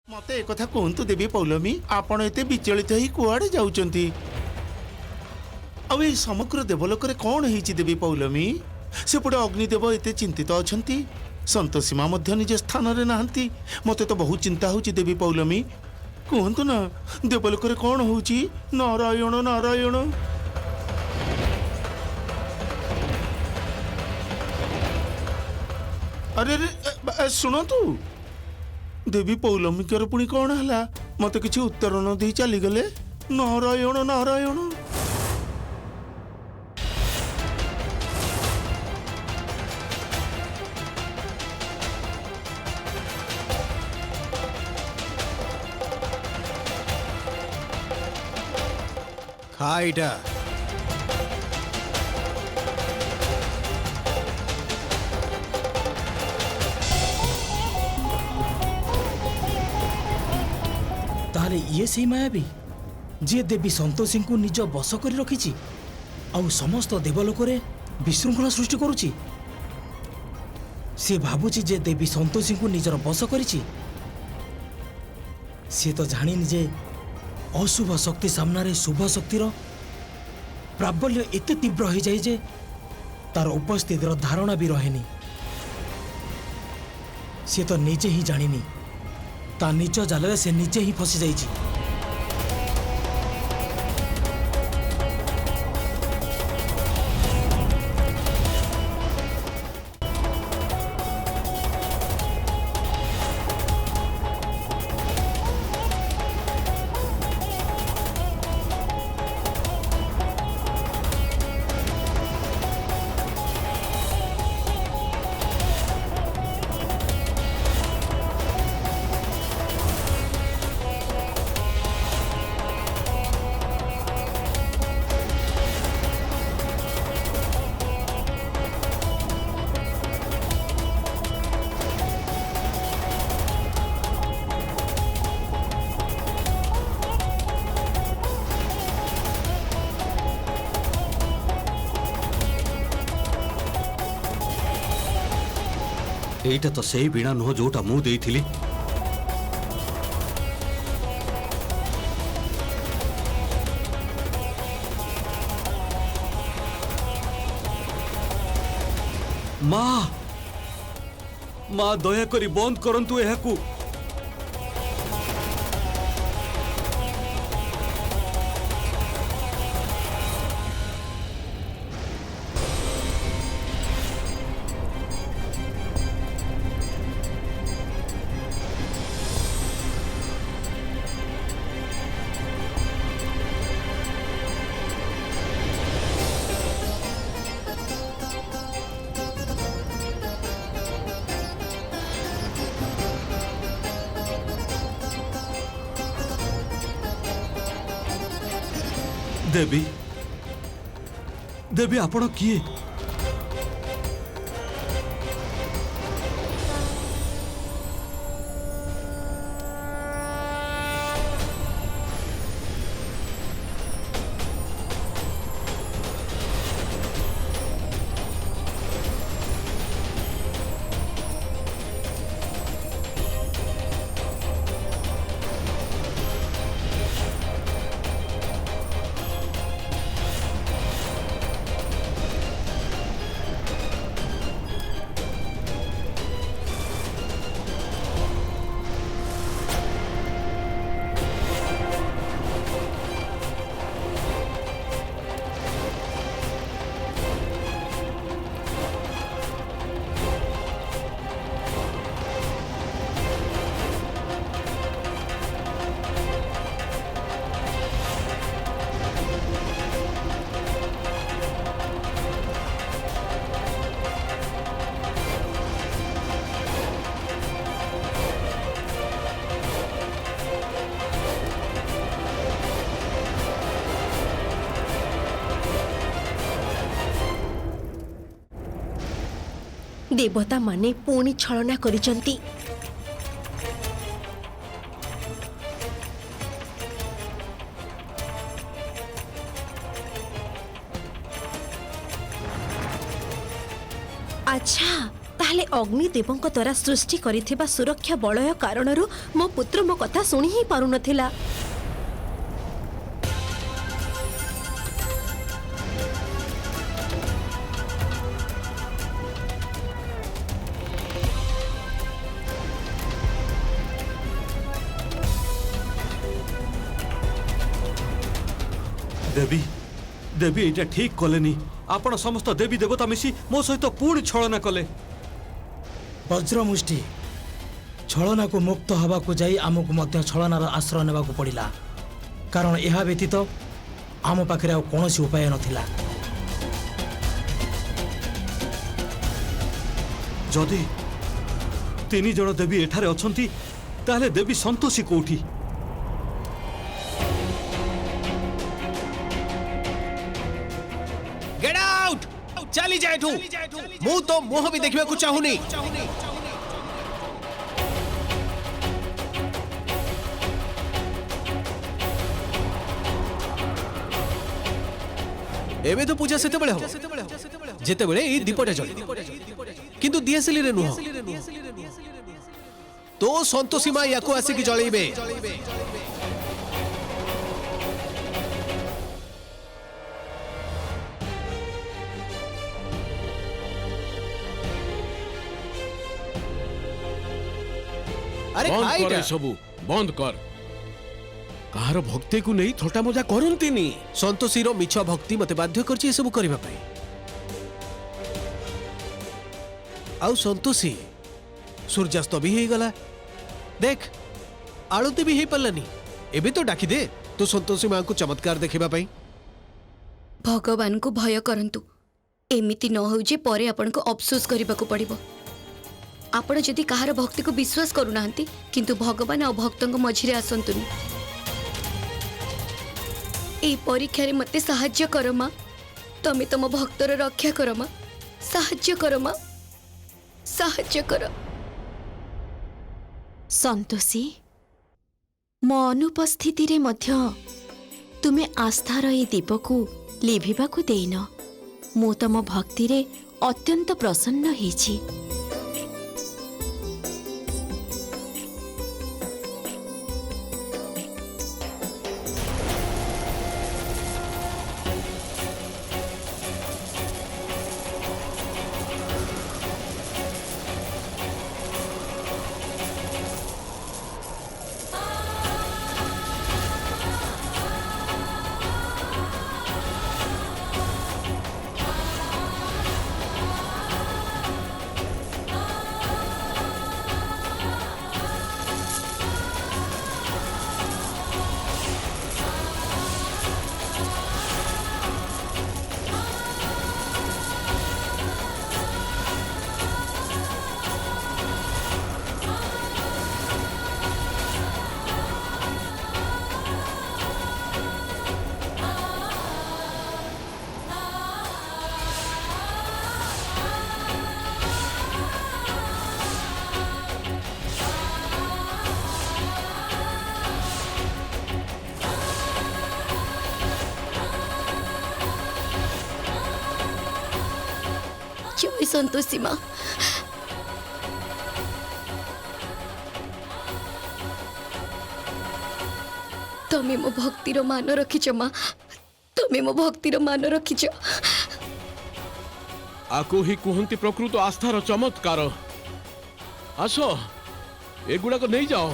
मते एक कथा कहतु देवी पौलमी आपण एते विचलित ही कुआडे जाउचंती अब ए समग्र देवलोक कौन होईची देवी पौलमी सेपटे अग्निदेव एते चिंतित अछंती संतोषी माँ मध्य निज स्थान रे नाहंती मते तो बहुत चिंता होची देवी पौलमी कहतु ना देवलोक कौन होची नारायण नारायण अरे अरे शुणु देवी पौलमिकर पुणी कौन है मत किसी उत्तर न दे चली गले नारायण नारायण खाइटा ताले ये से मायावी जी देवी संतोषी को निज बस कर रखी आउ समस्त देवलोक विशृंखला सृष्टि करुची सी भावुची जे देवी संतोषी को निजर बस करिची सी तो जानिनी जे अशुभ शक्ति सामने शुभ शक्तिर प्राबल्य एते तीव्र हो जाए जे तार उपस्थितिर धारणा भी रहेनी सी तो निजे ही जानिनी ता निज जाल से निजे ही फसी जाइछि एटा तो सही बीणा नुह जोटा मु देइथिली माँ माँ दया करी बंद करंतु एहाकू देवी देवी आपण किए देवता माने पुणी छलना करिसंती अच्छा ତାହେଲେ ଅଗ୍ନିଦେବଙ୍କ ଦ୍ୱାରା ସୃଷ୍ଟି କରିଥିବା ସୁରକ୍ଷା ବଳୟ କାରଣରୁ ମୋ ପୁତ୍ର ମୋ କଥା ଶୁଣି ହିଁ ପାରୁନଥିଲା। ଦେବୀ ଦେବୀ ଏଇଟା ଠିକ କଲେନି। ଆପଣ ସମସ୍ତ ଦେବୀ ଦେବତା ମିଶି ମୋ ସହିତ ପୁଣି ଛଳନା କଲେ। ବଜ୍ରମୁଷ୍ଟି ଛଳନାକୁ ମୁକ୍ତ ହେବାକୁ ଯାଇ ଆମକୁ ମଧ୍ୟ ଛଳନାର ଆଶ୍ରୟ ନେବାକୁ ପଡ଼ିଲା, କାରଣ ଏହା ବ୍ୟତୀତ ଆମ ପାଖରେ ଆଉ କୌଣସି ଉପାୟ ନଥିଲା। ଯଦି 3 ଜଣ ଦେବୀ ଏଠାରେ ଅଛନ୍ତି, ତାହେଲେ ଦେବୀ ସନ୍ତୋଷୀ କୋଉଠି? गेट आउट चली जाए तू मुंह तो मुंह भी देखने को चाहूनी। एबे तो पूजा सेते बेले हो जेते बेले ई दीपटा जले किंतु दियासिली रे नुह तो संतोषी मां याको आसी की जळेबे। अरे बंद कर खाइटा सबू बंद कर। कहार भक्ति को नहीं थोटा मजा करंतीनी। संतोषी रो मिछ भक्ति मते बाध्य करछि ए सब करबा पई। आउ संतोषी सूर्यास्त भी हे गला देख आळती भी हे पल्लनी। एबे तो डाकी दे तो संतोषी मां को चमत्कार देखिबा पई। भगवान को भय करंतु एमिति न हो जे परे आपण को अफसोस करबा को पड़िबो। आपण जदि कहार भक्ति को विश्वास करूनांती किंतु भगवान और भक्तों को मझिरे आसंतुनी। ए परीक्षा रे मते सहाय्य कर मां। तमे तम भक्तर रक्षा कर मां। सहाय्य कर मां। सहाय्य कर। संतोषी मो अनुपस्थिति रे मध्य तुमे आस्थार ए दीपकु लिभिबाकु देइन। मु तम भक्ति रे अत्यंत प्रसन्न हेछि। जय संतोषी मां। तमे मो भक्तिर मान रखिच मां। तमे मो भक्तिर मान रखिच। आको ही कुहंती प्रकृत आस्थार चमत्कार। आस एगुड़ा को नहीं जाओ।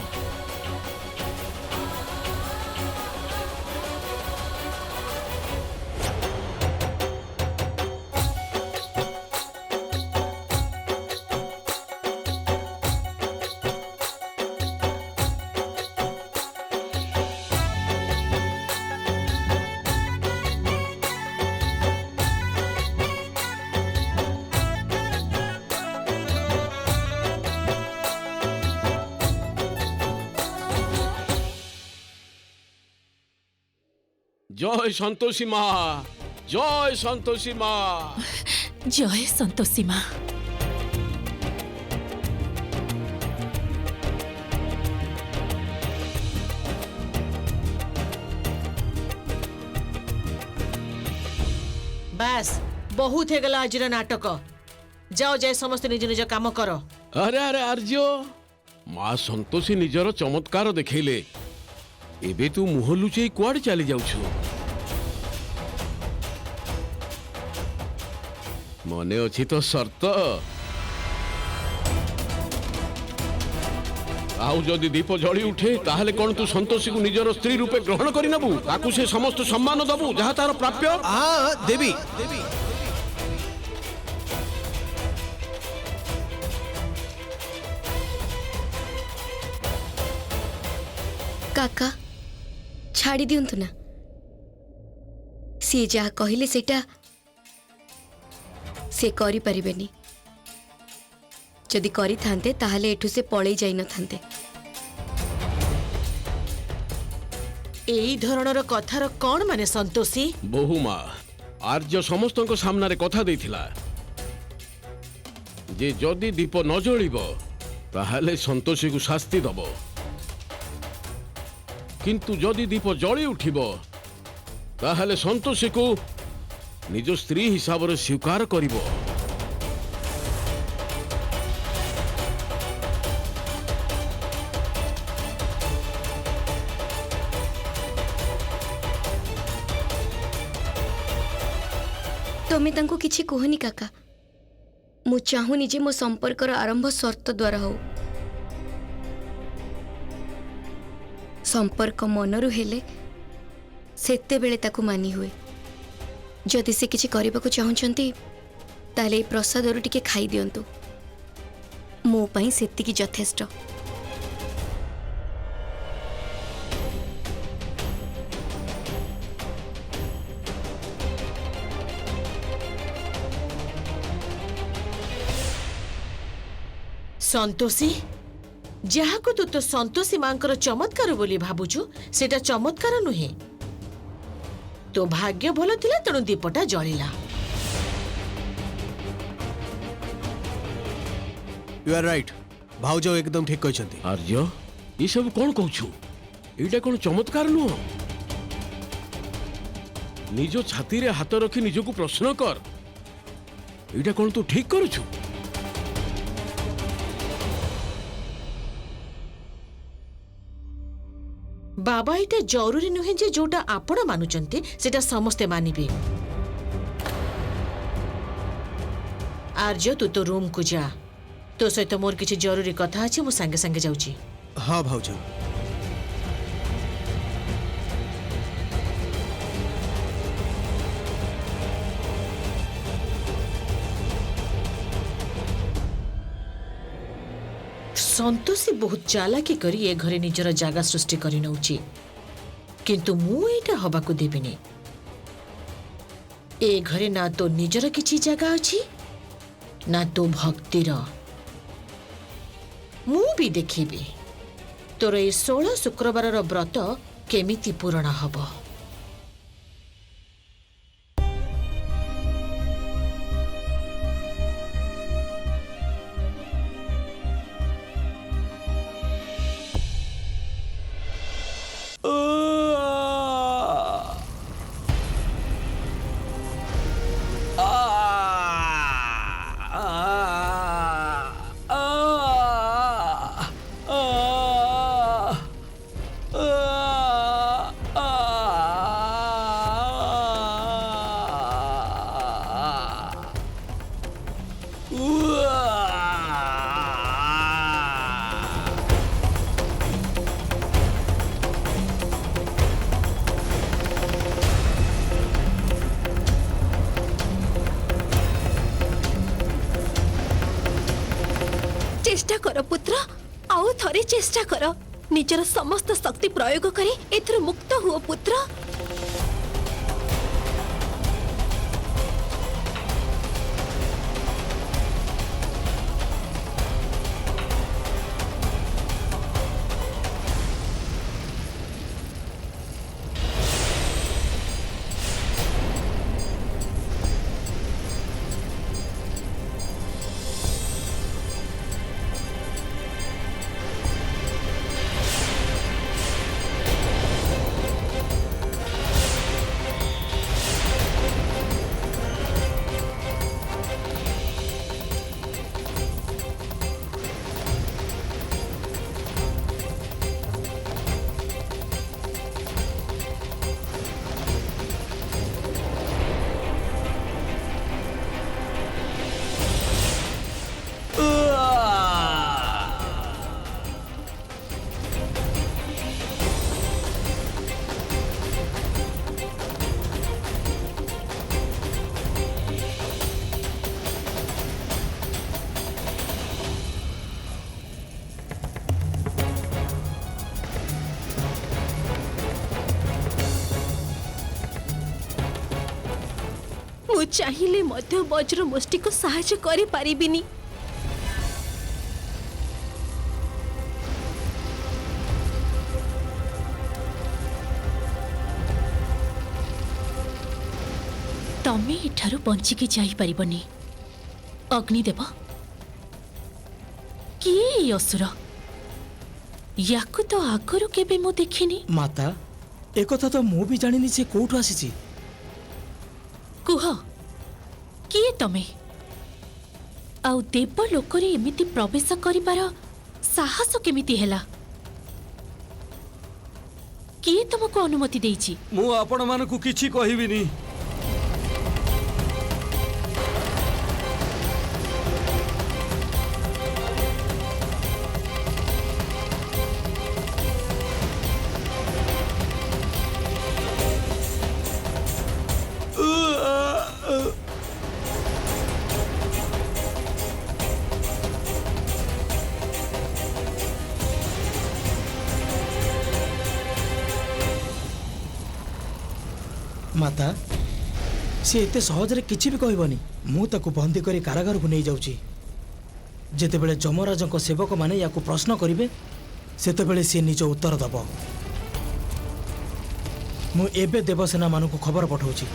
जय संतोषी माँ जय संतोषी माँ। जय संतोषी मां। बस बहुत हो गला आज नाटक। जाओ जाए समस्त निज निज काम कर। अरे अरे आर्य माँ संतोषी निजर चमत्कार देखैले एबे तू मुह लुचेई कुआडे चली जाउछु मने अछि तो शर्त आउ जदि दीप जଳି उठे ताहले कोन तू संतोषी को निजर स्त्री रूपे ग्रहण करि नबु ताकू से समस्त सम्मान दबु जहा तार प्राप्य हाँ देवी देवी काका छाड़ी दियंतु ना सी जहा कहले सेटा से करि परिबेनी जदि करि थांते ताहले एठु से पळै जाई न थांते। एई धरणर कथार कौन माने संतोषी? बहु माँ आर्य समस्त सामने कथा देथिला जे जदि दीप न जलिब ताहले संतोषी को शास्ति दब किंतु जदि दीप जଳି उठिब ताहले संतोषी को निज स्त्री हिसाब रे स्वीकार करिब। तमे तांको किछि कहनी काका मु चाहूनी जे मो संपर्कर आरंभ शर्त द्वारा हो संपर्क मनरु हेले सेते बेले ताकू मानी हुए जदि से किछि करबाकू चाहुचंती ताले प्रसादरु टिके खाई दियंतु मो पई सेति की यथेष्ट। संतोषी जहा को तू तो संतोषी मांकर चमत्कार बोली भाबुछु सेटा चमत्कार नुहे तो भाग्य भल थिला तेणु दीपटा जलिला। यू आर राइट भाउज एकदम ठीक कहछंती। आर्य ये सब कौन कहछु एटा कौन चमत्कार नुह निज छाती रे हाथ रखी निजको प्रश्न कर एटा कौन तू ठीक करूछु? बाबा एटा जरूरी नुहे जे जोटा आपण मानुचंती सेटा समस्ते मानिबे। आर्य तू तो रूम को जा तो सहित मोर किछि जरूरी कथा अछि मु संगे संगे जाउची। हाँ भाउज संतोषी बहुत चालाकी करी ए घरे निजर जागा सृष्टि करि नउची किंतु मु एटा हबाकू देबिनी। ए घरे ना तो निजर किछि जागा अछि ना तो भक्तिर। मु भी देखिबी तोर ए 16 शुक्रवार व्रत केमिति पूर्ण हब। चेष्टा कर पुत्र आउ थरे चेष्टा कर निजर समस्त शक्ति प्रयोग करे एथर मुक्त हुओ पुत्र। ମୁଁ ଚାହିଁଲେ ମଧ୍ୟ ବଜ୍ର ମୁଷ୍ଟିକୁ ସାହାଯ୍ୟ କରିପାରିବିନି। ତମେ ଏଠାରୁ ବଞ୍ଚିକି ଯାଇପାରିବନି। ଅଗ୍ନିଦେବ, କିଏ ଏଇ ଅସୁର? ୟାକୁ ତ ଆଗରୁ କେବେ ମୁଁ ଦେଖିନି। ମାତା, ଏକଥା ତ ମୁଁ ବି ଜାଣିନି ସେ କୋଉଠୁ ଆସିଛି। କୁହ, କିଏ ତମେ? ଆଉ ଦେବଲୋକରେ ଏମିତି ପ୍ରବେଶ କରିବାର ସାହସ କେମିତି ହେଲା? କିଏ ତମକୁ ଅନୁମତି ଦେଇଛି? ମୁଁ ଆପଣମାନଙ୍କୁ କିଛି କହିବିନି। ମାତା, ସେ ଏତେ ସହଜରେ କିଛି ବି କହିବନି। ମୁଁ ତାକୁ ବନ୍ଦୀ କରି କାରାଗାରକୁ ନେଇଯାଉଛି। ଯେତେବେଳେ ଯମରାଜଙ୍କ ସେବକମାନେ ୟାକୁ ପ୍ରଶ୍ନ କରିବେ ସେତେବେଳେ ସେ ନିଜ ଉତ୍ତର ଦେବ। ମୁଁ ଏବେ ଦେବସେନାମାନଙ୍କୁ ଖବର ପଠାଉଛି।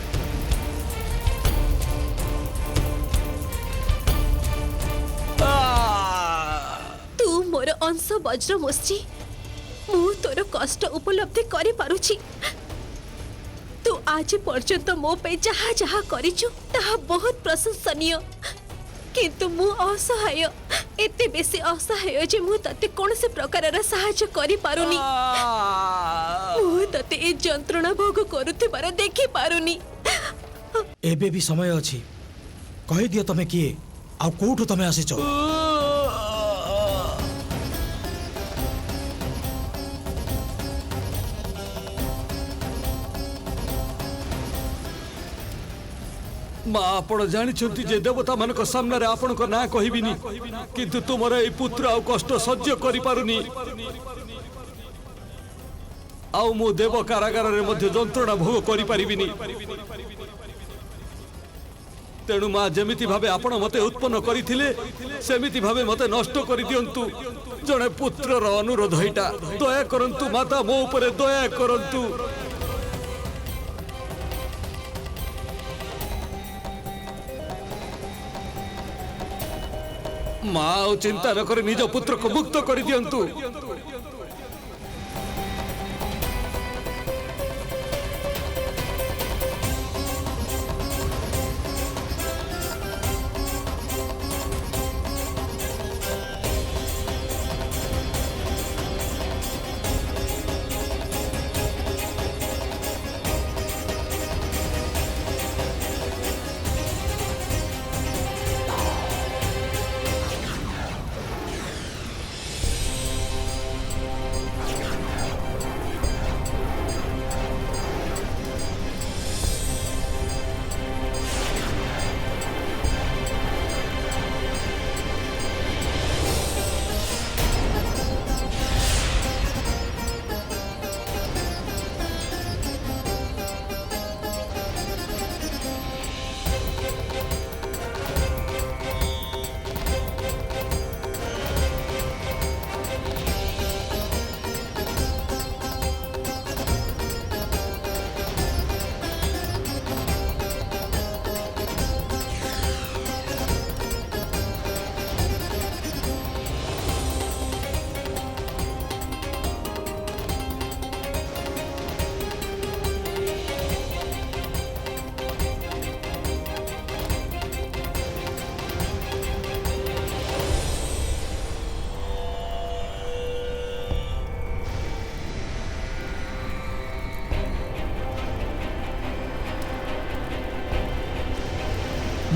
ତୁ ମୋର ଅଂଶ ବଜ୍ର ମୁଷ୍ଟି, ମୁଁ ତୋର କଷ୍ଟ ଉପଲବ୍ଧି କରିପାରୁଛି। ତୁ ଆଜି ପର୍ଯ୍ୟନ୍ତ ମୋ ପାଇଁ ଯାହା ଯାହା କରିଛୁ ତାହା ବହୁତ ପ୍ରଶଂସନୀୟ, କିନ୍ତୁ ମୁଁ ଅସହାୟ, ଏତେ ବେଶୀ ଅସହାୟ ଯେ ମୁଁ ତତେ କୌଣସି ପ୍ରକାରର ସାହାଯ୍ୟ କରିପାରୁନି। ମୁଁ ତତେ ଏ ଯନ୍ତ୍ରଣା ଭୋଗ କରୁଥିବାର ଦେଖିପାରୁନି। ଏବେ ବି ସମୟ ଅଛି। କହିଦିଅ ତମେ କିଏ ଆଉ କୋଉଠୁ ତମେ ଆସିଛ? ମା, ଆପଣ ଜାଣିଛନ୍ତି ଯେ ଦେବତା ମାନଙ୍କ ସାମ୍ନାରେ ଆପଣଙ୍କ ନାଁ କହିବିନି, କିନ୍ତୁ ତୁମର ଏଇ ପୁତ୍ର ଆଉ କଷ୍ଟ ସହ୍ୟ କରିପାରୁନି। ଆଉ ମୁଁ ଦେବ କାରାଗାରରେ ମଧ୍ୟ ଯନ୍ତ୍ରଣା ଭୋଗ କରିପାରିବିନି। ତେଣୁ ମା, ଯେମିତି ଭାବେ ଆପଣ ମତେ ଉତ୍ପନ୍ନ କରିଥିଲେ ସେମିତି ଭାବେ ମତେ ନଷ୍ଟ କରିଦିଅନ୍ତୁ। ଜଣେ ପୁତ୍ରର ଅନୁରୋଧ ଏଇଟା। ଦୟା କରନ୍ତୁ ମାତା, ମୋ ଉପରେ ଦୟା କରନ୍ତୁ। ମା, ଆଉ ଚିନ୍ତା ନ କରି ନିଜ ପୁତ୍ରକୁ ମୁକ୍ତ କରିଦିଅନ୍ତୁ।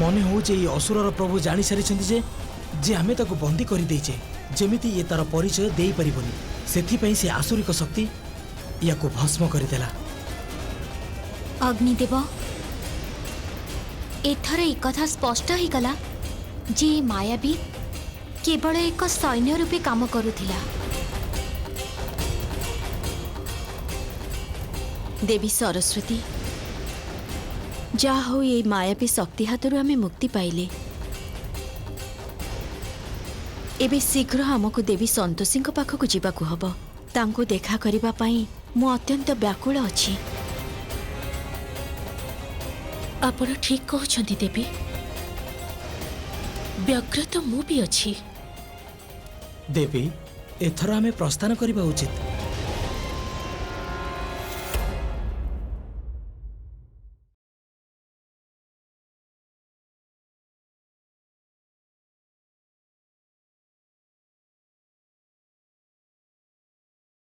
ମନେ ହେଉଛି ଏଇ ଅସୁରର ପ୍ରଭୁ ଜାଣି ସାରିଛନ୍ତି ଯେ ଆମେ ତାକୁ ବନ୍ଦୀ କରିଦେଇଛେ, ଯେମିତି ଇଏ ତାର ପରିଚୟ ଦେଇପାରିବନି। ସେଥିପାଇଁ ସେ ଆସୁରିକ ଶକ୍ତି ୟାକୁ ଭସ୍ମ କରିଦେଲା। ଅଗ୍ନିଦେବ, ଏଥର ଏକଥା ସ୍ପଷ୍ଟ ହେଇଗଲା ଯେ ମାୟାବୀ କେବଳ ଏକ ସୈନ୍ୟ ରୂପେ କାମ କରୁଥିଲା। ଦେବୀ ସରସ୍ୱତୀ ଯାହା ହଉ ଏଇ ମାୟାବୀ ଶକ୍ତି ହାତରୁ ଆମେ ମୁକ୍ତି ପାଇଲେ। ଏବେ ଶୀଘ୍ର ଆମକୁ ଦେବୀ ସନ୍ତୋଷୀଙ୍କ ପାଖକୁ ଯିବାକୁ ହବ। ତାଙ୍କୁ ଦେଖା କରିବା ପାଇଁ ମୁଁ ଅତ୍ୟନ୍ତ ବ୍ୟାକୁଳ ଅଛି। ଆପଣ ଠିକ୍ କହୁଛନ୍ତି ଦେବୀ। ବ୍ୟଗ୍ର ତ ମୁଁ ବି ଅଛି। ଦେବୀ, ଏଥର ଆମେ ପ୍ରସ୍ଥାନ କରିବା ଉଚିତ।